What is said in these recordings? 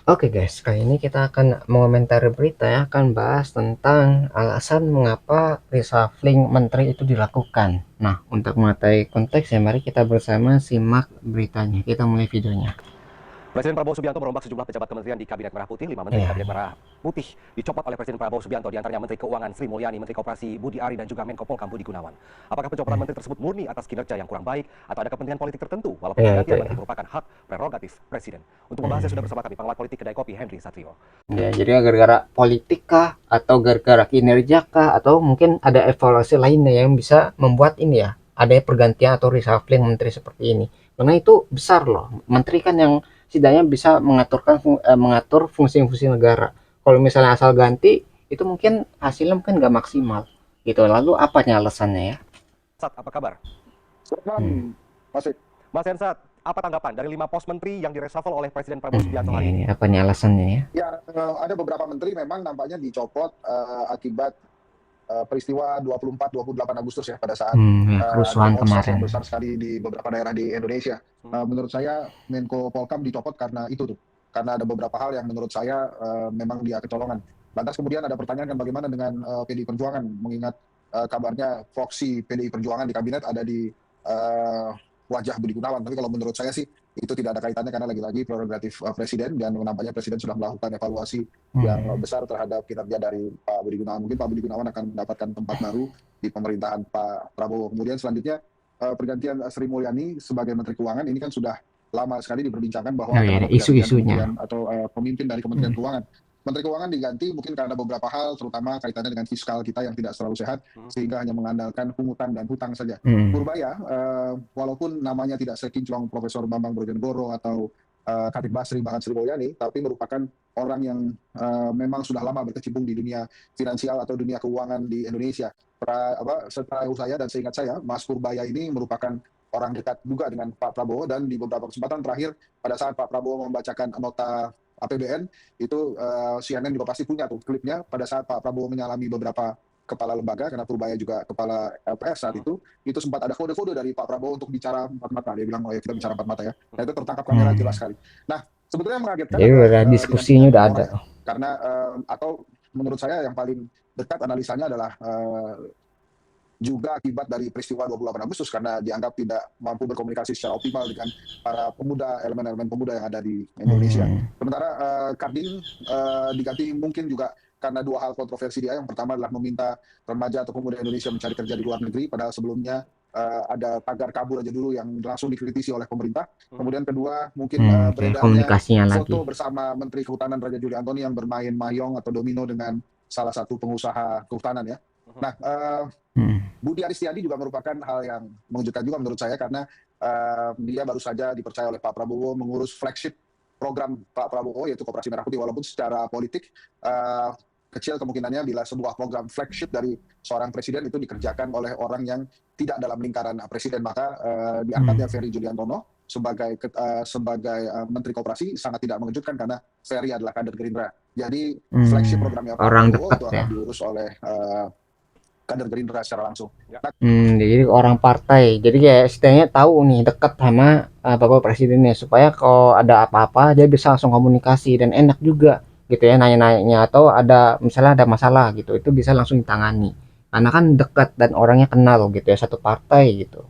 Oke guys, kali ini kita akan mengomentari berita ya, akan bahas tentang alasan mengapa reshuffling menteri itu dilakukan. Nah, untuk mengetahui konteksnya, mari kita bersama simak beritanya. Kita mulai videonya. Presiden Prabowo Subianto merombak sejumlah pejabat kementerian di Kabinet Merah Putih. 5 menteri di Ya, Kabinet Merah Putih dicopot oleh Presiden Prabowo Subianto, diantaranya Menteri Keuangan Sri Mulyani, Menteri Koperasi Budi Ari, dan juga Menko Polhukam Budi Gunawan. Apakah pencopotan menteri tersebut murni atas kinerja yang kurang baik atau ada kepentingan politik tertentu? Walaupun ya itu penggantian ya. menteri merupakan hak prerogatif Presiden. Untuk membahasnya sudah bersama kami pengamat politik Kedai Kopi Henry Satrio. Ya, jadi gara-gara politik kah atau gara-gara kinerja kah atau mungkin ada evaluasi lainnya yang bisa membuat ini ya, ada pergantian atau reshuffling menteri seperti ini. Karena itu besar loh. Menteri kan yang setidaknya bisa mengatur fungsi-fungsi negara. Kalau misalnya asal ganti itu mungkin hasilnya mungkin nggak maksimal gitu. Lalu apanya alasannya ya? Sat, apa kabar? Selamat Hmm. malam, Mas Fik. Mas Hensat, apa tanggapan dari 5 pos menteri yang direshuffle oleh Presiden Prabowo Subianto Ya hari ini ini? apanya alasannya ya? Ya, ada beberapa menteri memang nampaknya dicopot akibat peristiwa 24-28 Agustus ya, pada saat Ya, ada kerusuhan demonstrasi kemarin. yang besar sekali di beberapa daerah di Indonesia. Menurut saya Menko Polhukam dicopot karena itu tuh, karena ada beberapa hal yang menurut saya memang dia kecolongan. Lantas kemudian ada pertanyaan kan bagaimana dengan PDI Perjuangan, mengingat kabarnya proksi PDI Perjuangan di kabinet ada di eh, wajah Budi Gunawan. Tapi kalau menurut saya sih itu tidak ada kaitannya karena lagi-lagi prerogatif presiden, dan nampaknya presiden sudah melakukan evaluasi yang Hmm. besar terhadap kinerja dari Pak Budi Gunawan. Mungkin Pak Budi Gunawan akan mendapatkan tempat baru di pemerintahan Pak Prabowo. Kemudian selanjutnya pergantian Sri Mulyani sebagai Menteri Keuangan ini kan sudah lama sekali diperbincangkan bahwa Oh akan ya, ada ada pergantian isu-isunya. kementerian atau pemimpin dari Kementerian Keuangan. Menteri Keuangan diganti mungkin karena beberapa hal, terutama kaitannya dengan fiskal kita yang tidak selalu sehat, sehingga hanya mengandalkan pungutan dan hutang saja. Hmm. Purbaya, walaupun namanya tidak sekinclong Profesor Bambang Brojonegoro atau Khatib Basri, bahkan Sri Mulyani, tapi merupakan orang yang memang sudah lama berkecimpung di dunia finansial atau dunia keuangan di Indonesia. Setahu saya dan seingat saya, Mas Purbaya ini merupakan orang dekat juga dengan Pak Prabowo, dan di beberapa kesempatan terakhir pada saat Pak Prabowo membacakan nota APBN itu CNN juga pasti punya tuh klipnya pada saat Pak Prabowo menyalami beberapa kepala lembaga, karena Purbaya juga kepala LPS saat itu sempat ada kode-kode dari Pak Prabowo untuk bicara empat mata. Dia bilang, oh ya kita bicara empat mata ya. Nah itu tertangkap kamera jelas Hmm. sekali. Nah sebetulnya yang mengagetkan Jadi adalah udah digantinya diskusinya udah Menpora ada. ya, karena atau menurut saya yang paling dekat analisanya adalah juga akibat dari peristiwa 28 Agustus, karena dianggap tidak mampu berkomunikasi secara optimal dengan para pemuda, elemen-elemen pemuda yang ada di Indonesia. Hmm. Sementara Karding diganti mungkin juga karena dua hal kontroversi dia. Yang pertama adalah meminta remaja atau pemuda Indonesia mencari kerja di luar negeri, padahal sebelumnya ada tagar kabur aja dulu yang langsung dikritisi oleh pemerintah. Kemudian kedua, mungkin Kayak beredarnya komunikasinya lagi. foto bersama Menteri Kehutanan Raja Juli Antoni yang bermain mayong atau domino dengan salah satu pengusaha kehutanan ya. Nah, Hmm. Budi Aristiadi juga merupakan hal yang mengejutkan juga menurut saya, karena dia baru saja dipercaya oleh Pak Prabowo mengurus flagship program Pak Prabowo, yaitu Koperasi Merah Putih. Walaupun secara politik kecil kemungkinannya bila sebuah program flagship dari seorang presiden itu dikerjakan oleh orang yang tidak dalam lingkaran presiden, maka diangkatnya Hmm. Ferry Juliantono sebagai Menteri Koperasi sangat tidak mengejutkan, karena Ferry adalah kader Gerindra. Jadi flagship programnya Pak Orang Prabowo dekat itu ya. akan diurus oleh kader Gerindra secara langsung. Nah, Jadi orang partai. Jadi kayak setidaknya tahu nih dekat sama Bapak Presidennya supaya kalau ada apa-apa dia bisa langsung komunikasi dan enak juga gitu ya nanya-nanya atau ada misalnya ada masalah gitu itu bisa langsung ditangani. Karena kan dekat dan orangnya kenal gitu ya satu partai gitu.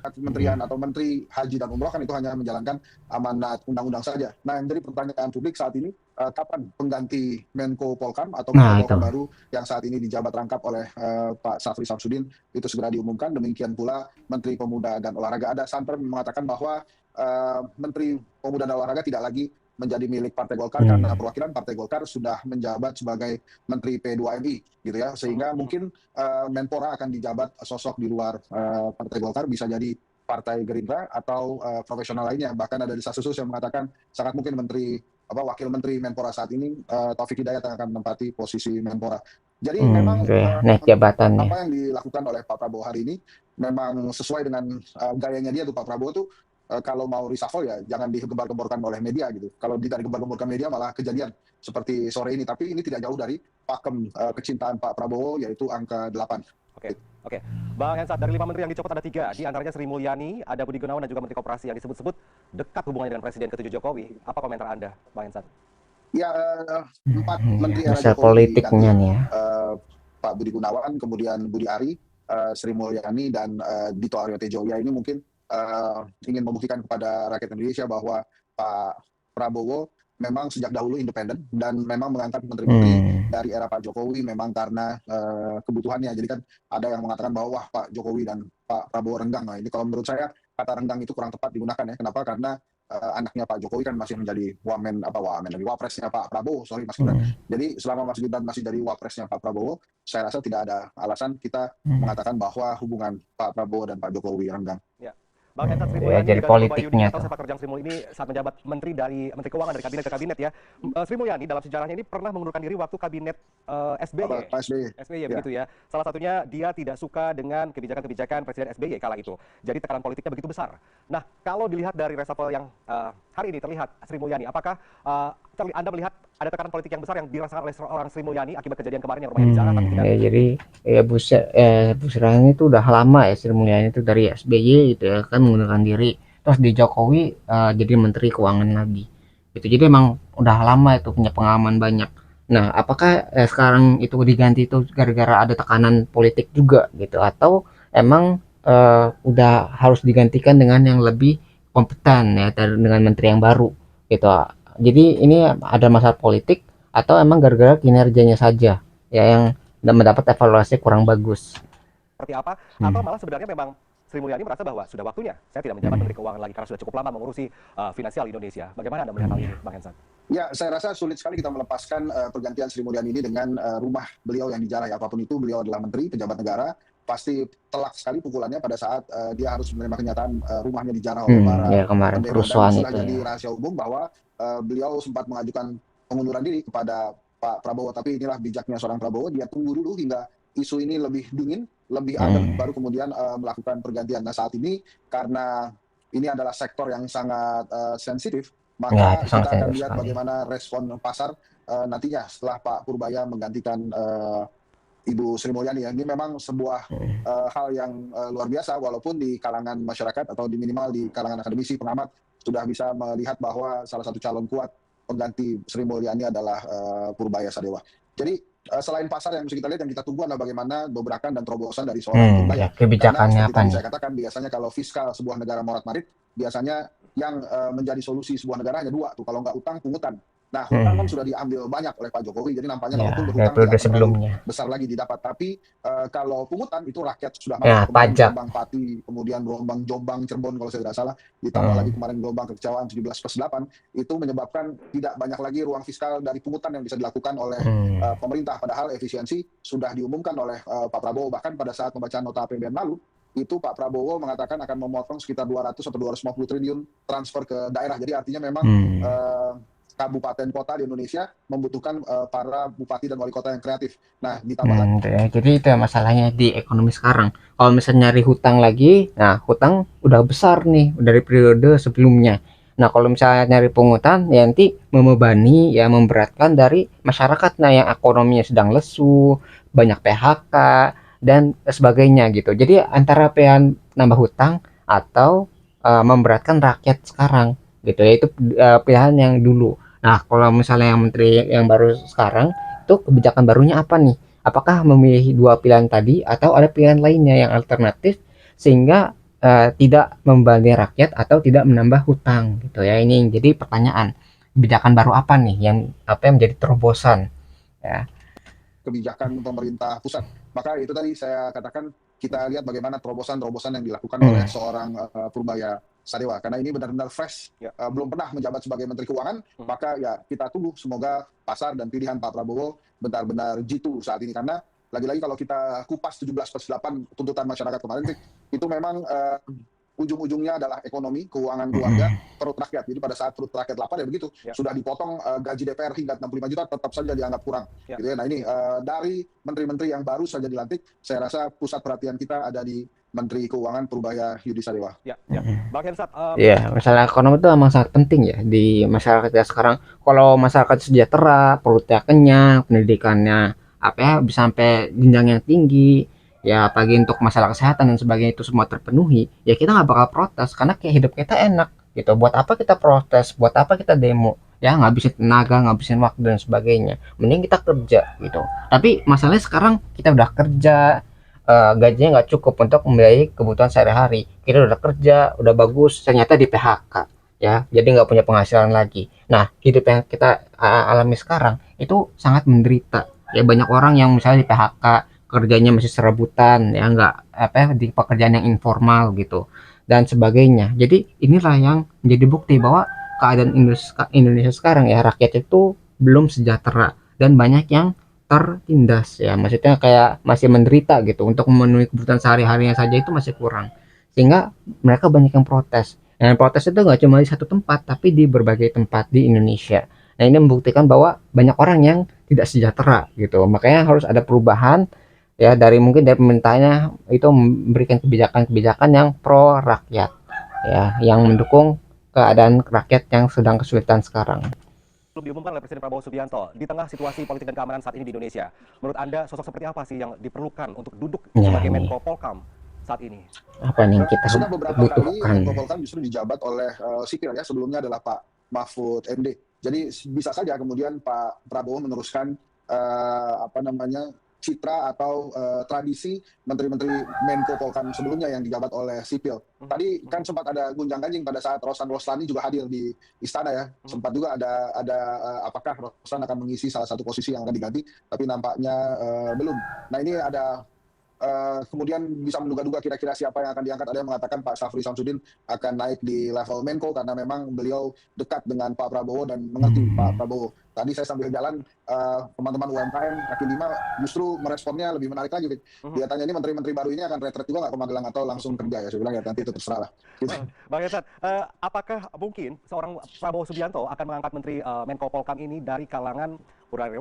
kementerian atau Menteri Haji dan Umroh kan itu hanya menjalankan amanat undang-undang saja. Nah, yang jadi pertanyaan publik saat ini, kapan pengganti Menko Polhukam atau Menko Nah, itu. Polhukam baru yang saat ini dijabat rangkap oleh Pak Safri Samsudin itu segera diumumkan. Demikian pula Menteri Pemuda dan Olahraga. Ada santer mengatakan bahwa Menteri Pemuda dan Olahraga tidak lagi menjadi milik Partai Golkar, karena Hmm. perwakilan Partai Golkar sudah menjabat sebagai Menteri P2MI gitu ya, sehingga mungkin Menpora akan dijabat sosok di luar Partai Golkar, bisa jadi Partai Gerindra atau profesional lainnya. Bahkan ada desas-desus yang mengatakan sangat mungkin wakil menteri Menpora saat ini Taufik Hidayat yang akan menempati posisi Menpora. Jadi memang Oke, naik jabatannya. apa yang dilakukan oleh Pak Prabowo hari ini memang sesuai dengan gayanya dia tuh. Pak Prabowo tuh kalau mau reshuffle ya jangan digembar-gemborkan oleh media gitu. Kalau tidak digembar-gemborkan media malah kejadian seperti sore ini. Tapi ini tidak jauh dari pakem kecintaan Pak Prabowo yaitu angka 8. Oke, oke. Bang Hensat, dari 5 menteri yang dicopot ada 3, di antaranya Sri Mulyani, ada Budi Gunawan dan juga Menteri Koperasi yang disebut-sebut dekat hubungannya dengan Presiden ke-7 Jokowi. Apa komentar Anda, Bang Hensat? Ya, 4 Ya, menteri era masa Jokowi politiknya diganti. nih ya. Pak Budi Gunawan, kemudian Budi Ari, Sri Mulyani, dan Dito Aryo Tejo. Ya, ini mungkin ingin membuktikan kepada rakyat Indonesia bahwa Pak Prabowo memang sejak dahulu independen dan memang mengangkat menteri-menteri dari era Pak Jokowi memang karena kebutuhannya. Jadi kan ada yang mengatakan bahwa wah Pak Jokowi dan Pak Prabowo renggang. Nah, ini kalau menurut saya kata renggang itu kurang tepat digunakan ya. Kenapa? Karena anaknya Pak Jokowi kan masih menjadi wapresnya Pak Prabowo, sorry Mas Gibran. Jadi selama Mas Gibran masih jadi wapresnya Pak Prabowo, saya rasa tidak ada alasan kita mengatakan bahwa hubungan Pak Prabowo dan Pak Jokowi renggang. Ya. Bang Hensat, Sri Ya, Mulyani jadi diganti politiknya Bayuni atau tuh. sepak terjang Sri Mulyani ini saat menjabat Menteri Keuangan dari kabinet ke kabinet ya. Sri Mulyani dalam sejarahnya ini pernah mengundurkan diri waktu kabinet SBY. Pak SBY. SBY Ya. begitu ya. Salah satunya dia tidak suka dengan kebijakan-kebijakan Presiden SBY kala itu. Jadi tekanan politiknya begitu besar. Nah, kalau dilihat dari reshuffle yang hari ini terlihat Sri Mulyani, apakah Anda melihat ada tekanan politik yang besar yang dirasakan oleh seorang Sri Mulyani akibat kejadian kemarin yang rumahnya dijarah tapi tidak Ya, jadi ya Bu Sri itu udah lama ya, Sri Mulyani itu dari SBY gitu ya kan mengundurkan diri, terus di Jokowi jadi Menteri Keuangan lagi gitu. Jadi emang udah lama itu punya pengalaman banyak. Nah, apakah sekarang itu diganti itu gara-gara ada tekanan politik juga gitu, atau emang udah harus digantikan dengan yang lebih kompeten ya dengan menteri yang baru gitu. Jadi ini ada masalah politik atau emang gara-gara kinerjanya saja ya yang mendapat evaluasi kurang bagus. seperti apa, atau malah sebenarnya memang Sri Mulyani merasa bahwa sudah waktunya saya tidak menjabat Menteri Keuangan lagi karena sudah cukup lama mengurusi finansial Indonesia. Bagaimana Anda melihat hal ini, Bang Hensat? Ya, saya rasa sulit sekali kita melepaskan pergantian Sri Mulyani ini dengan rumah beliau yang dijarah. Ya, apapun itu, beliau adalah menteri, pejabat negara, pasti telak sekali pukulannya pada saat dia harus menerima kenyataan rumahnya dijarah oleh para Ya kemarin pendemo. Dan kerusuhan sudah itu jadi ya. rahasia umum bahwa beliau sempat mengajukan pengunduran diri kepada Pak Prabowo. Tapi inilah bijaknya seorang Prabowo, dia tunggu dulu hingga isu ini lebih dingin, lebih adem, baru kemudian melakukan pergantian. Nah, saat ini karena ini adalah sektor yang sangat sensitif, Ya, maka itu sangat kita akan sensitif lihat sekali. bagaimana respon pasar nantinya setelah Pak Purbaya menggantikan Ibu Sri Mulyani. Ini memang sebuah hal yang luar biasa, walaupun di kalangan masyarakat atau di minimal di kalangan akademisi pengamat sudah bisa melihat bahwa salah satu calon kuat pengganti Sri Mulyani adalah Purbaya Sadewa. Jadi selain pasar yang mesti kita lihat, yang kita tunggu adalah bagaimana dobrakan dan terobosan dari seorang Ya, Purbaya. Karena kebijakannya seperti apa tadi nih? saya katakan, biasanya kalau fiskal sebuah negara morat-marit, biasanya yang menjadi solusi sebuah negara hanya dua tuh, kalau nggak utang, pungutan. Nah, hutang kan sudah diambil banyak oleh Pak Jokowi, jadi nampaknya Ya, kalaupun dari berhutang periode tidak akan terlalu sebelumnya. besar lagi didapat. Tapi kalau pungutan itu rakyat sudah marah. Ya, Kemarin pajak. gelombang Pati, kemudian gelombang Jombang, Cirebon kalau saya tidak salah, ditambah lagi kemarin gelombang kekecewaan 17+8, itu menyebabkan tidak banyak lagi ruang fiskal dari pungutan yang bisa dilakukan oleh pemerintah. Padahal efisiensi sudah diumumkan oleh Pak Prabowo. Bahkan pada saat pembacaan nota APBN lalu, itu Pak Prabowo mengatakan akan memotong sekitar 200 atau 250 triliun transfer ke daerah. Jadi artinya memang kabupaten kota di Indonesia membutuhkan para bupati dan wali kota yang kreatif. Nah, ditambah lagi Jadi itu ya masalahnya di ekonomi sekarang. Kalau misalnya nyari hutang lagi, nah hutang udah besar nih dari periode sebelumnya. Nah kalau misalnya nyari pungutan, ya nanti membebani, ya memberatkan dari masyarakat. Nah yang ekonominya sedang lesu, banyak PHK dan sebagainya gitu. Jadi antara pilihan nambah hutang atau memberatkan rakyat sekarang gitu ya, itu pilihan yang dulu. Nah kalau misalnya yang menteri yang baru sekarang, itu kebijakan barunya apa nih? Apakah memilih dua pilihan tadi atau ada pilihan lainnya yang alternatif sehingga tidak membebani rakyat atau tidak menambah hutang gitu ya. Ini yang jadi pertanyaan. Kebijakan baru apa nih yang menjadi terobosan ya. kebijakan pemerintah pusat. Maka itu tadi saya katakan, kita lihat bagaimana terobosan-terobosan yang dilakukan oleh seorang Purbaya Sadewa. Karena ini benar-benar fresh, belum pernah menjabat sebagai Menteri Keuangan, maka ya kita tunggu semoga pasar dan pilihan Pak Prabowo benar-benar jitu saat ini. Karena lagi-lagi kalau kita kupas 17+8 tuntutan masyarakat kemarin, itu memang ujung-ujungnya adalah ekonomi, keuangan keluarga, perut rakyat. Jadi pada saat perut rakyat lapar ya begitu, Ya. sudah dipotong gaji DPR hingga 65 juta tetap saja dianggap kurang. Ya. Gitu ya. Nah ini dari menteri-menteri yang baru saja dilantik, saya rasa pusat perhatian kita ada di Menteri Keuangan Purbaya Yudi Sadewa. Ya, ya. Bang Hensat, Ya, masalah ekonomi itu emang sangat penting ya di masyarakat kita sekarang. Kalau masyarakat sejahtera, perutnya kenyang, pendidikannya apa ya bisa sampai jenjang yang tinggi, ya apalagi untuk masalah kesehatan dan sebagainya itu semua terpenuhi, ya kita nggak bakal protes karena kayak hidup kita enak gitu. Buat apa kita protes? Buat apa kita demo? Ya ngabisin tenaga, ngabisin waktu dan sebagainya. Mending kita kerja gitu. Tapi masalahnya sekarang kita udah kerja, gajinya nggak cukup untuk membiayai kebutuhan sehari-hari. Kita udah kerja, udah bagus, ternyata di PHK, ya. Jadi nggak punya penghasilan lagi. Nah, hidup yang kita alami sekarang itu sangat menderita. Ya banyak orang yang misalnya di PHK, kerjanya masih serabutan, ya nggak apa ya, di pekerjaan yang informal gitu dan sebagainya. Jadi inilah yang menjadi bukti bahwa keadaan Indonesia sekarang ya rakyat itu belum sejahtera dan banyak yang tertindas ya, maksudnya kayak masih menderita gitu untuk memenuhi kebutuhan sehari-harinya saja itu masih kurang, sehingga mereka banyak yang protes. Dan protes itu nggak cuma di satu tempat tapi di berbagai tempat di Indonesia. Nah ini membuktikan bahwa banyak orang yang tidak sejahtera gitu, makanya harus ada perubahan ya, dari mungkin dari pemerintahnya itu memberikan kebijakan-kebijakan yang pro rakyat ya, yang mendukung keadaan rakyat yang sedang kesulitan sekarang. belum diumumkan oleh Presiden Prabowo Subianto di tengah situasi politik dan keamanan saat ini di Indonesia. Menurut Anda, sosok seperti apa sih yang diperlukan untuk duduk Ya, sebagai ini Menko Polkam saat ini? apa nih yang kita Sudah beberapa kali butuhkan? Menko Polkam justru dijabat oleh sipil ya, sebelumnya adalah Pak Mahfud MD. Jadi bisa saja kemudian Pak Prabowo meneruskan apa namanya citra atau tradisi menteri-menteri Menko Polkam sebelumnya yang dijabat oleh sipil. Tadi kan sempat ada gunjang-ganjing pada saat Rosan Roslani juga hadir di istana ya. Sempat juga ada apakah Rosan akan mengisi salah satu posisi yang akan diganti, tapi nampaknya belum. Nah ini ada kemudian bisa menduga-duga kira-kira siapa yang akan diangkat. Ada yang mengatakan Pak Syafri Samsudin akan naik di level Menko karena memang beliau dekat dengan Pak Prabowo dan mengerti Pak Prabowo. Tadi saya sambil jalan, teman-teman UMKM kaki lima justru meresponnya lebih menarik lagi. Dia tanya ini menteri-menteri baru ini akan retret juga nggak ke Magelang atau langsung kerja ya? Saya bilang ya nanti itu terserah lah. Gitu. Bang Hensat, apakah mungkin seorang Prabowo Subianto akan mengangkat Menteri Menko Polkam ini dari kalangan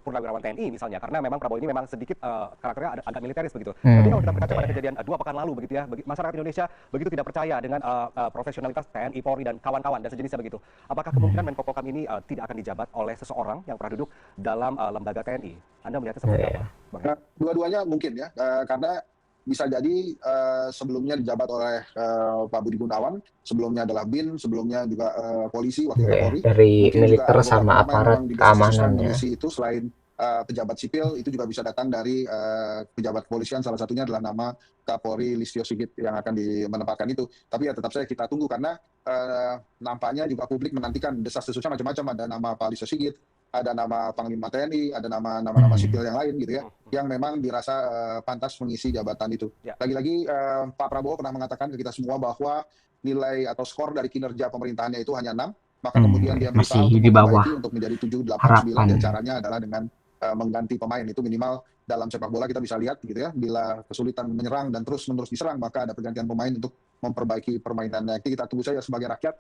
purnawirawan TNI misalnya, karena memang Prabowo ini memang sedikit karakternya agak militeris begitu. Tapi kalau kita berkaca pada kejadian 2 pekan lalu begitu ya, masyarakat Indonesia begitu tidak percaya dengan profesionalitas TNI, Polri dan kawan-kawan dan sejenisnya begitu. Apakah kemungkinan Menko Polkam ini tidak akan dijabat oleh seseorang yang pernah duduk dalam lembaga TNI? Anda melihatnya seperti apa, Bang? Nah, dua-duanya mungkin ya, karena bisa jadi sebelumnya dijabat oleh Pak Budi Gunawan, sebelumnya adalah BIN, sebelumnya juga polisi, wakil Kapolri. Dari Mungkin juga militer ada beberapa sama nama yang aparat memang keamanan didesas-desuskan ya. mengisi itu selain pejabat sipil, itu juga bisa datang dari pejabat kepolisian, salah satunya adalah nama Kapolri Listio Sigit yang akan menempatkan itu. Tapi ya tetap saja kita tunggu karena nampaknya juga publik menantikan desas-desusnya macam-macam. Ada nama Pak Listio Sigit, ada nama Panglima TNI, ada nama-nama sipil yang lain gitu ya, yang memang dirasa pantas mengisi jabatan itu. Ya. Lagi-lagi Pak Prabowo pernah mengatakan ke kita semua bahwa nilai atau skor dari kinerja pemerintahannya itu hanya 6, maka kemudian dia berusaha masih untuk di bawah memperbaiki untuk menjadi 7, 8, 9, harapan. dan caranya adalah dengan mengganti pemain. Itu minimal dalam sepak bola kita bisa lihat gitu ya, bila kesulitan menyerang dan terus-menerus diserang, maka ada pergantian pemain untuk memperbaiki permainannya. Kita tunggu saja sebagai rakyat.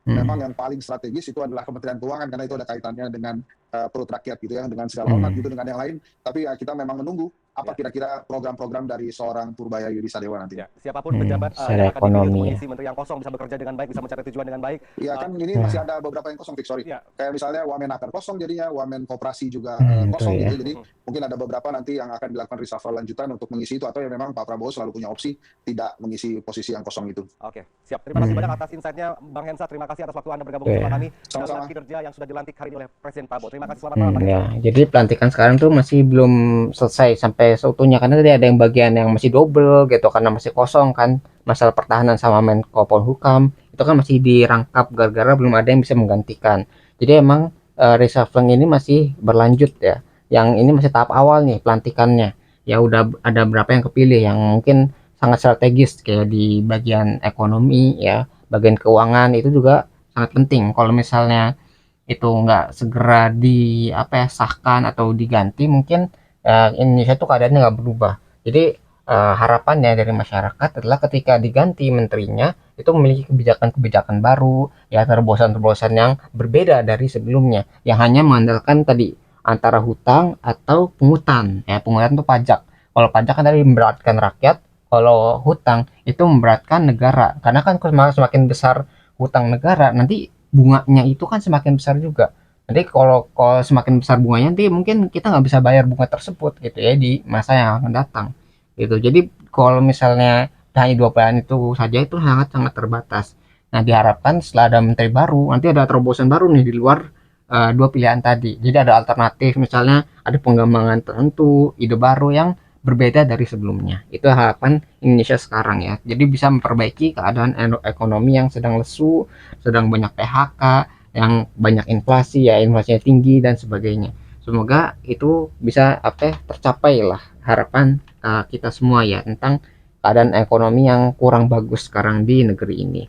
Memang yang paling strategis itu adalah Kementerian Keuangan karena itu ada kaitannya dengan perut rakyat gitu ya, dengan segala hormat gitu dengan yang lain. Tapi ya kita memang menunggu apa kira-kira program-program dari seorang Purbaya Yudi Sadewa nanti. Ya, siapapun pejabat secara yang akan dipilih untuk ekonomi mengisi menteri yang kosong bisa bekerja dengan baik, bisa mencari tujuan dengan baik. Iya kan ini masih ada beberapa yang kosong, sorry. Ya. Kayak misalnya Wamenaker kosong jadinya, Wamen Koperasi juga betul kosong ya. gitu. Jadi mungkin ada beberapa nanti yang akan dilakukan reshuffle lanjutan untuk mengisi itu, atau ya memang Pak Prabowo selalu punya opsi tidak mengisi posisi yang kosong itu. Oke, siap. Terima kasih banyak atas insight-nya Bang Hensat. Terima kasih atas waktu Anda bergabung bersama kami dalam Sama-sama. kinerja yang sudah dilantik hari ini oleh Presiden Prabowo. Terima kasih, selamat malam Bang Ya, Hensat. jadi pelantikan sekarang tuh masih belum selesai sampai seutuhnya karena tadi ada yang bagian yang masih double gitu karena masih kosong kan, masalah pertahanan sama Menko Polhukam itu kan masih dirangkap gara-gara belum ada yang bisa menggantikan. Jadi emang reshuffling ini masih berlanjut ya. Yang ini masih tahap awal nih pelantikannya. Ya udah ada berapa yang kepilih yang mungkin sangat strategis kayak di bagian ekonomi ya, bagian keuangan itu juga sangat penting. Kalau misalnya itu nggak segera sahkan atau diganti, mungkin Indonesia tuh keadaannya nggak berubah. Jadi harapannya dari masyarakat adalah ketika diganti menterinya itu memiliki kebijakan-kebijakan baru, ya terobosan-terobosan yang berbeda dari sebelumnya, yang hanya mengandalkan tadi antara hutang atau pungutan. Ya, pungutan itu pajak. Kalau pajak kan tadi memberatkan rakyat, kalau hutang itu memberatkan negara. Karena kan semakin besar hutang negara, nanti bunganya itu kan semakin besar juga. Nanti kalau semakin besar bunganya, nanti mungkin kita nggak bisa bayar bunga tersebut gitu ya di masa yang akan datang gitu. Jadi kalau misalnya hanya dua pilihan itu saja itu sangat-sangat terbatas. Nah, diharapkan setelah ada menteri baru nanti ada terobosan baru nih di luar dua pilihan tadi. Jadi ada alternatif, misalnya ada pengembangan tertentu, ide baru yang berbeda dari sebelumnya. Itu harapan Indonesia sekarang ya. Jadi bisa memperbaiki keadaan ekonomi yang sedang lesu, sedang banyak PHK, yang banyak inflasi ya, inflasinya tinggi dan sebagainya. Semoga itu bisa tercapai lah harapan kita semua ya tentang keadaan ekonomi yang kurang bagus sekarang di negeri ini.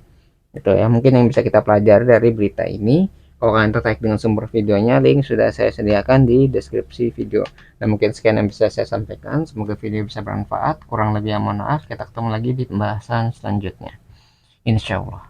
Itu ya mungkin yang bisa kita pelajari dari berita ini. Kalau kalian tertarik dengan sumber videonya, link sudah saya sediakan di deskripsi video. Dan mungkin sekian yang bisa saya sampaikan. Semoga video bisa bermanfaat. Kurang lebih yang mohon maaf. Kita ketemu lagi di pembahasan selanjutnya. Insya Allah.